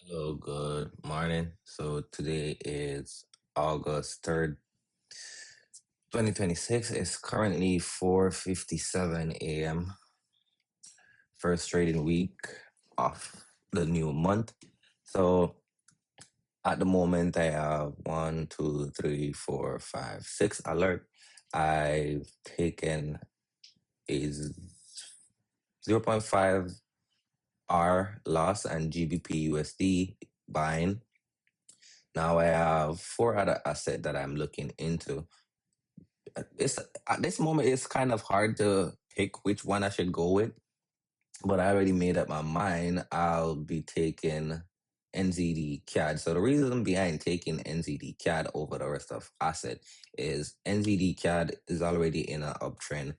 Hello, good morning. So today is August 3rd, 2026. It's currently 4:57 a.m. First trading week of the new month. So at the moment I have 6 I've taken a 0.5 R loss and GBPUSD buying. Now I have four other assets that I'm looking into. It's at this moment it's kind of hard to pick which one I should go with, but I already made up my mind. I'll be taking NZDCAD. So the reason behind taking NZDCAD over the rest of asset is NZDCAD is already in an uptrend.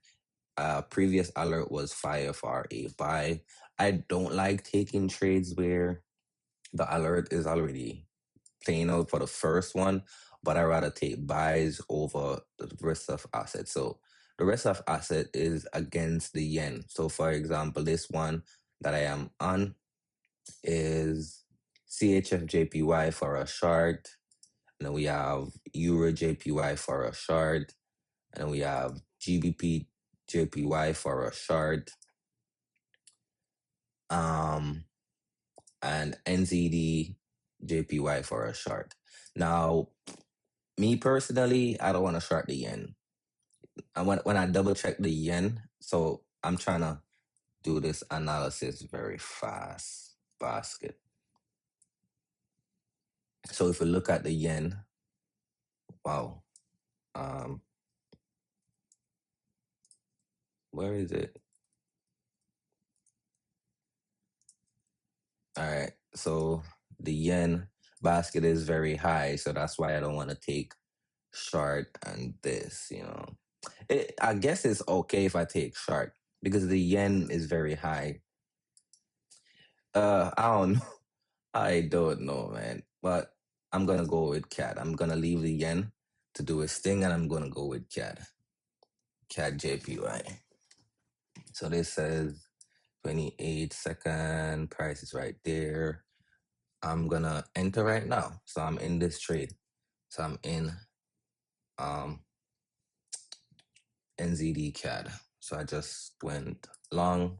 Previous alert was fire for a buy. I don't like taking trades where the alert is already playing out for the first one, but I rather take buys over the rest of asset. So the rest of asset is against the yen. So for example, this one that I am on is CHFJPY for a short, and then we have EURJPY for a short, and then we have GBPJPY for a short, and NZDJPY for a short. Now, me personally, I don't want to short the yen. And when I double check the yen, so I'm trying to do this analysis very fast. Basket. So if we look at the yen, wow. Um, where is it? All right. So the yen basket is very high, so that's why I don't want to take short and this. I guess it's okay if I take short because the yen is very high. I don't know. I don't know, man. But I'm gonna go with CAD. I'm gonna leave the yen to do its thing, and I'm gonna go with CAD. CAD JPY. So this says 28-second price is right there. I'm gonna enter right now. So I'm in this trade. So I'm in NZD CAD. So I just went long.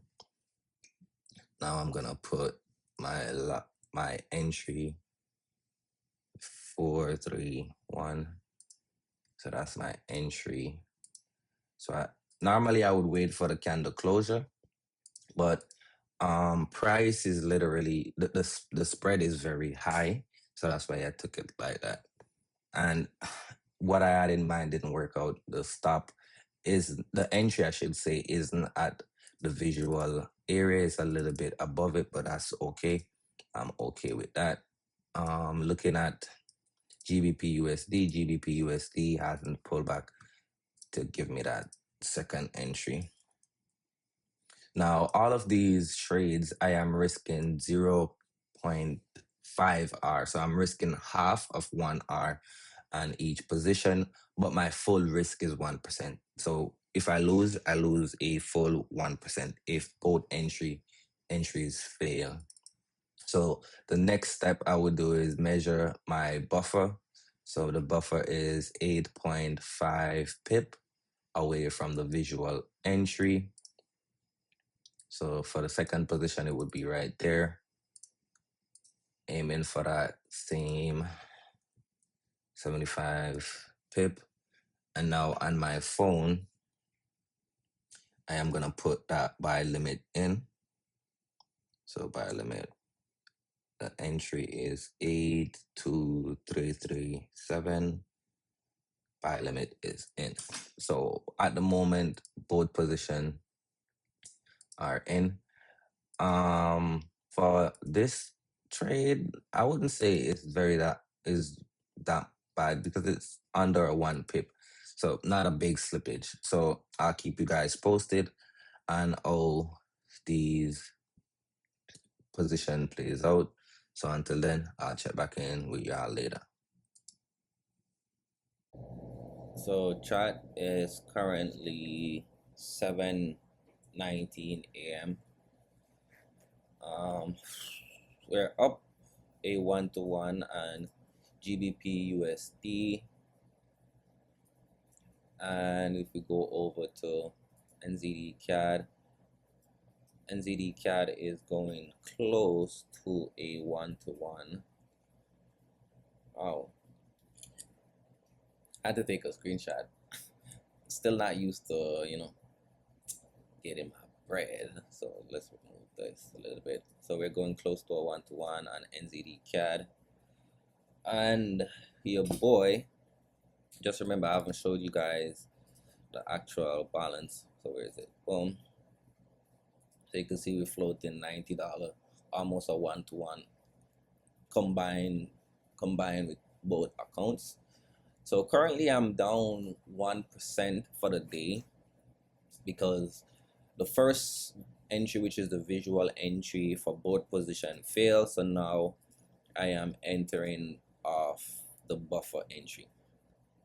Now I'm gonna put my entry 431. So that's my entry. So normally I would wait for the candle closure, but price is literally the spread is very high, so that's why I took it like that. And what I had in mind didn't work out. The entry, I should say, isn't at the visual area. It's a little bit above it, but that's okay. I'm okay with that. Looking at GBPUSD hasn't pulled back to give me that second entry. Now, all of these trades, I am risking 0.5 R. So I'm risking half of 1 R on each position, but my full risk is 1%. So if I lose a full 1% if both entries fail. So the next step I would do is measure my buffer. So the buffer is 8.5 pip away from the visual entry. So for the second position, it would be right there. Aiming for that same 75 pip. And now on my phone, I am going to put that buy limit in. So buy limit, the entry is 82337. Buy limit is in. So at the moment, both position are in. For this trade, I wouldn't say it's that bad because it's under a 1 pip. So not a big slippage. So I'll keep you guys posted on all these position plays out. So until then, I'll check back in with y'all later. So chat is currently 7:19 a.m. We're up a 1-to-1 and GBPUSD. And if we go over to NZDCAD, NZDCAD is going close to a 1-to-1. Wow, I had to take a screenshot. Still not used to, getting my bread. So let's remove this a little bit. So we're going close to a 1-to-1 on NZDCAD. And your boy, just remember I haven't showed you guys the actual balance. So where is it? Boom. So you can see we're floating $90, almost a 1-to-1 combined with both accounts. So currently I'm down 1% for the day because the first entry, which is the visual entry for both position, failed. So now I am entering off the buffer entry.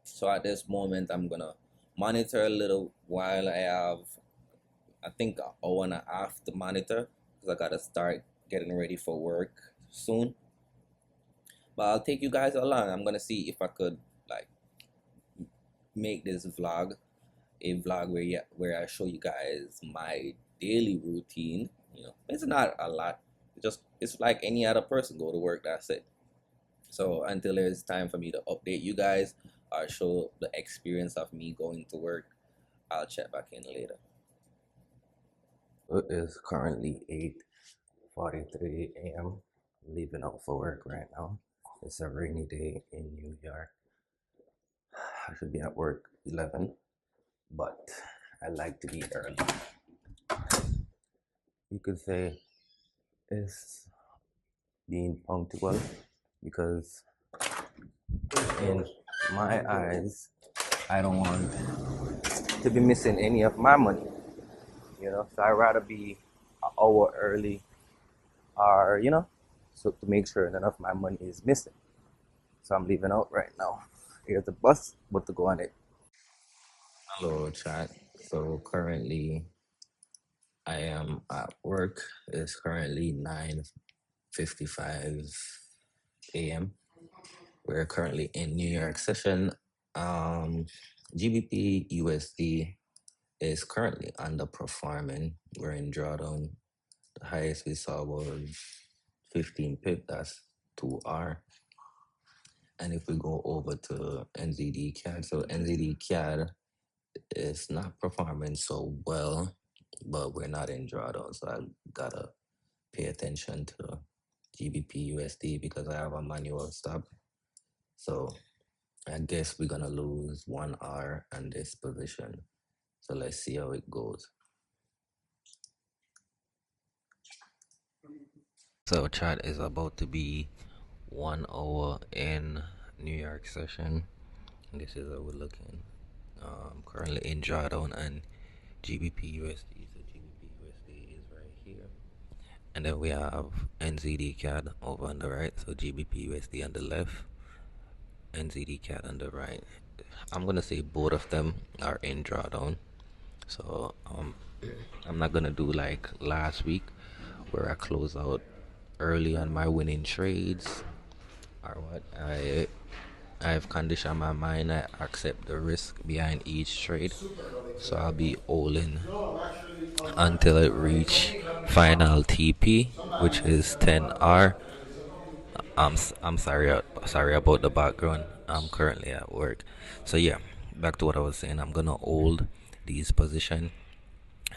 So at this moment I'm gonna monitor a little while. I have, I think, an hour and a half to monitor because I gotta start getting ready for work soon. But I'll take you guys along. I'm gonna see if I could like make this vlog a vlog where I show you guys my daily routine. It's not a lot. It's like any other person. Go to work, that's it. So until there's time for me to update you guys or show the experience of me going to work, I'll check back in later. It is currently 8:43 a.m. Leaving out for work right now. It's a rainy day in New York. I should be at work 11, but I like to be early. You could say it's being punctual because in my eyes, I don't want to be missing any of my money, so I'd rather be an hour early or, so to make sure none of my money is missing. So I'm leaving out right now. Here's the bus, but to go on it. Hello, chat. So currently I am at work. It's currently 9:55 a.m. We're currently in New York session. GBP USD is currently underperforming. We're in drawdown. The highest we saw was 15 pip. That's 2R. And if we go over to NZDCAD, so NZDCAD is not performing so well, but we're not in drawdown. So I gotta pay attention to GBP USD because I have a manual stop. So I guess we're gonna lose 1R on this position. So let's see how it goes. So chat is about to be 1 hour in New York session. This is how we're looking. Currently in drawdown and GBP USD. So GBP USD is right here. And then we have NZDCAD over on the right. So GBP USD on the left, NZDCAD on the right. I'm gonna say both of them are in drawdown. So I'm not gonna do like last week where I close out early on my winning trades or what. I've conditioned my mind. I accept the risk behind each trade, so I'll be all in until it reach final TP, which is 10R. I'm sorry about the background. I'm currently at work. So yeah, back to what I was saying. I'm gonna hold these position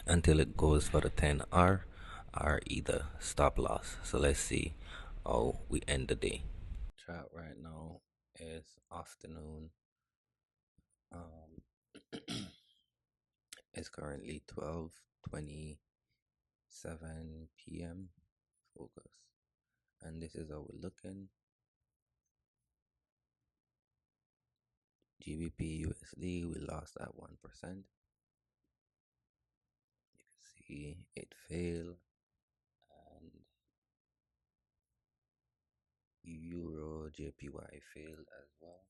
until it goes for the 10R or either stop loss. So let's see how we end the day. Chat right now is afternoon. It's currently 12:27 p.m. Focus. And this is how we're looking. GBP USD, we lost at 1%. You can see it failed. And EURJPY failed as well.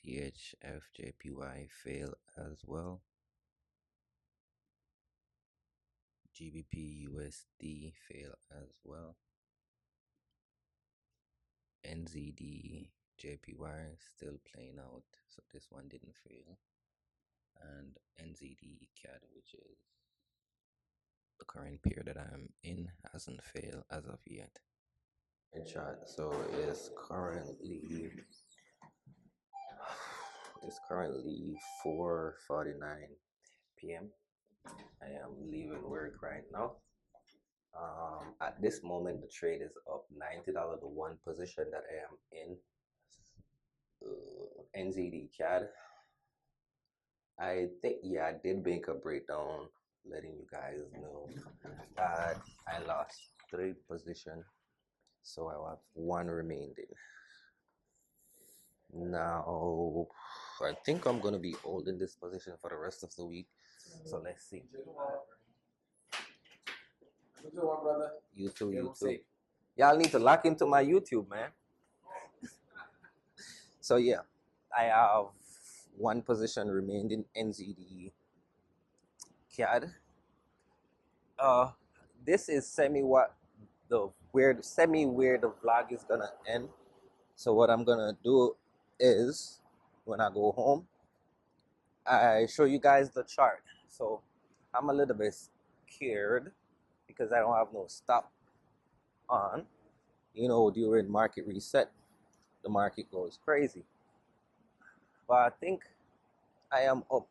CHFJPY failed as well. GBPUSD fail as well. NZDJPY still playing out, so this one didn't fail. And NZDCAD, which is the current pair that I'm in, hasn't failed as of yet. Chat, so it's currently 4:49 p.m. I am leaving work right now. At this moment, the trade is up $90. The one position that I am in, NZDCAD. I think, yeah, I did make a breakdown letting you guys know that I lost 3 positions, so I have 1 remaining. Now, I think I'm gonna be holding this position for the rest of the week. So let's see. You too, my brother. You too, you too. Y'all need to lock into my YouTube, man. So yeah, I have 1 position remaining in NZD CAD. This is semi-weird the vlog is gonna end. So what I'm gonna do is, when I go home, I show you guys the chart. So I'm a little bit scared because I don't have no stop on. You know, during market reset, the market goes crazy. But I think I am up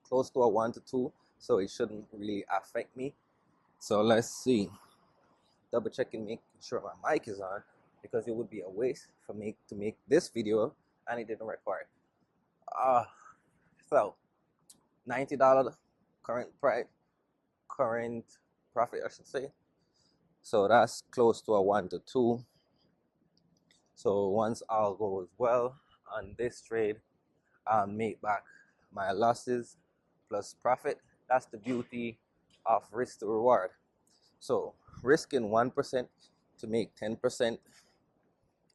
close to a 1 to 2, so it shouldn't really affect me. So let's see. Double checking, making sure my mic is on, because it would be a waste for me to make this video and it didn't record. So $90 current profit, I should say. So that's close to a 1 to 2. So once all goes well on this trade, I'll make back my losses plus profit. That's the beauty of risk to reward. So risking 1% to make 10%,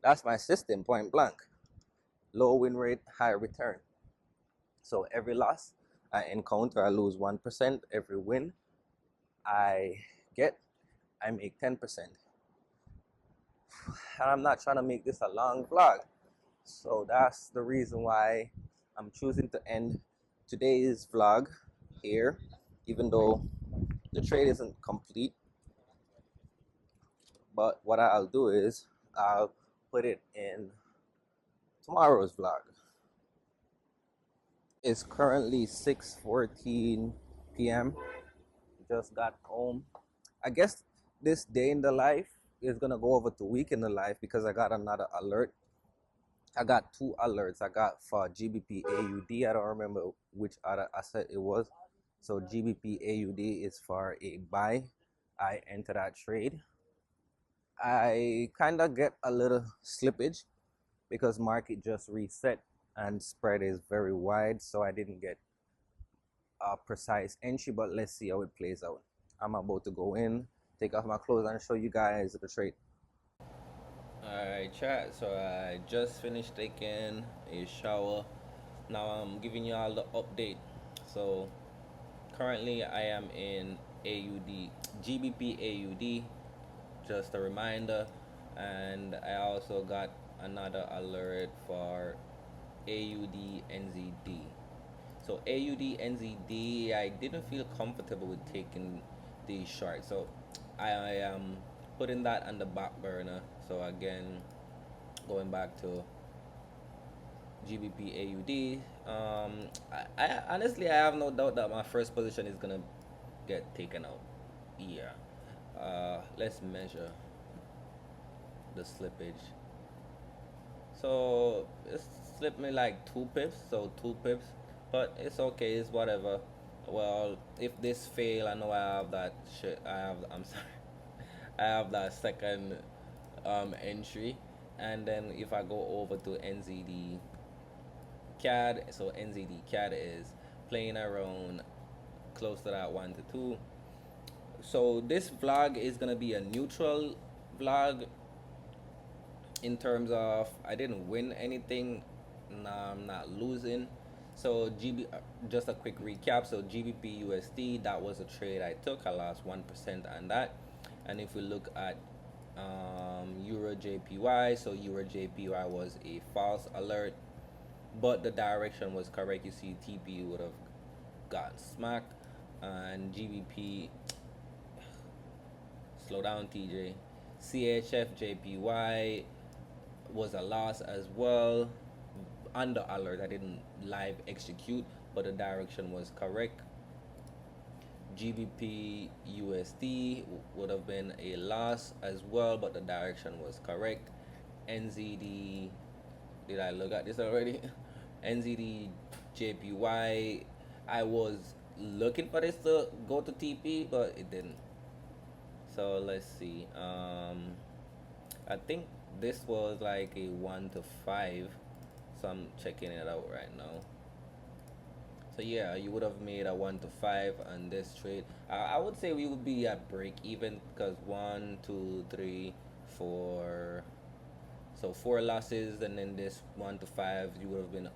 that's my system, point blank. Low win rate, high return. So every loss I encounter, I lose 1%. Every win I get, I make 10%. And I'm not trying to make this a long vlog, so that's the reason why I'm choosing to end today's vlog here, even though the trade isn't complete. But what I'll do is I'll put it in tomorrow's vlog. It's currently 6:14 p.m. Just got home. I guess this day in the life is gonna go over to week in the life, because I got another alert. I got 2 alerts. I got for GBPUSD. I don't remember which other asset it was. So GBPUSD is for a buy. I enter that trade. I kind of get a little slippage because market just reset and spread is very wide, so I didn't get a precise entry, but let's see how it plays out. I'm about to go in, take off my clothes, and show you guys the trade. Alright, chat, so I just finished taking a shower. Now I'm giving you all the update. So currently I am in GBPUSD, just a reminder. And I also got another alert for AUD/NZD. So AUD/NZD, I didn't feel comfortable with taking these shorts, so I am putting that on the back burner. So again, going back to GBPUSD, I honestly, I have no doubt that my first position is gonna get taken out. Yeah. Let's measure the slippage. So it slipped me like 2 pips, so 2 pips, but it's okay, it's whatever. Well, if this fail, I know I have that shit. I'm sorry, I have that second entry, and then if I go over to NZDCAD, so NZDCAD is playing around close to that 1 to 2. So this vlog is gonna be a neutral vlog in terms of I didn't win anything. Nah, I'm not losing. So just a quick recap. So GBPUSD, that was a trade I took. I lost 1% on that. And if we look at EURJPY, so EURJPY was a false alert, but the direction was correct. You see, TP would have gotten smacked, and GBP, slow down, TJ. CHFJPY was a loss as well. Under alert, I didn't live execute, but the direction was correct. GBPUSD would have been a loss as well, but the direction was correct. NZD, did I look at this already? NZDJPY, I was looking for this to go to TP, but it didn't. So let's see. I think this was like a 1 to 5. So I'm checking it out right now. So yeah, you would have made a 1 to 5 on this trade. I would say we would be at break even because 1, 2, 3, 4. So 4 losses, and then this 1 to 5, you would have been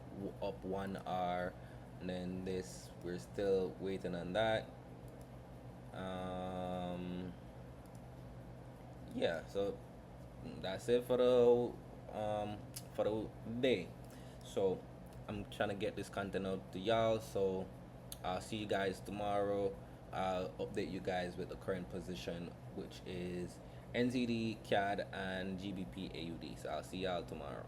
up 1 hour, and then this we're still waiting on that. Yeah, so that's it for the day. So I'm trying to get this content out to y'all. So I'll see you guys tomorrow. I'll update you guys with the current position, which is NZD, CAD, and GBP AUD. So I'll see y'all tomorrow.